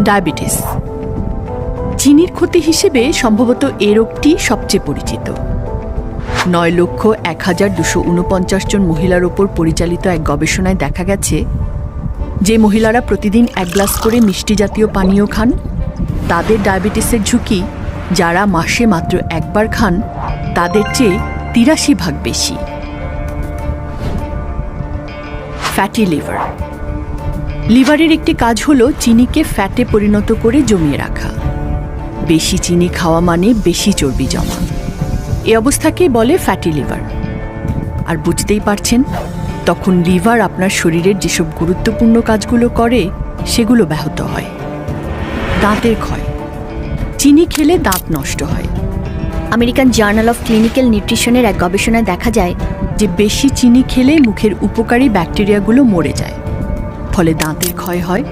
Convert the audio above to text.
Diabetes. চিনির ক্ষতি হিসেবে সম্ভবত এ রোগটি সবচেয়ে পরিচিত। 9,01,249 জন মহিলার ওপর পরিচালিত এক গবেষণায় দেখা গেছে যে মহিলারা প্রতিদিন 1 গ্লাস করে মিষ্টি জাতীয় পানীয় খান তাদের ডায়াবেটিসের ঝুঁকি যারা মাসে মাত্র একবার খান তাদের চেয়ে 83 ভাগ বেশি। Fatty liver. লিভারের একটি কাজ হলো চিনিকে ফ্যাটে পরিণত করে জমিয়ে রাখা। বেশি চিনি খাওয়া মানে বেশি চর্বি জমা। এই অবস্থাকেই বলে ফ্যাটি লিভার। আর বুঝতেই পারছেন, তখন লিভার আপনার শরীরের যেসব গুরুত্বপূর্ণ কাজগুলো করে সেগুলো ব্যাহত হয়। দাঁতের ক্ষয়। চিনি খেলে দাঁত নষ্ট হয়। আমেরিকান জার্নাল অফ ক্লিনিক্যাল নিউট্রিশনের এক গবেষণায় দেখা যায় যে বেশি চিনি খেলে মুখের উপকারী ব্যাকটেরিয়াগুলো মরে যায়, ফলে দাঁতের ক্ষয় হয়।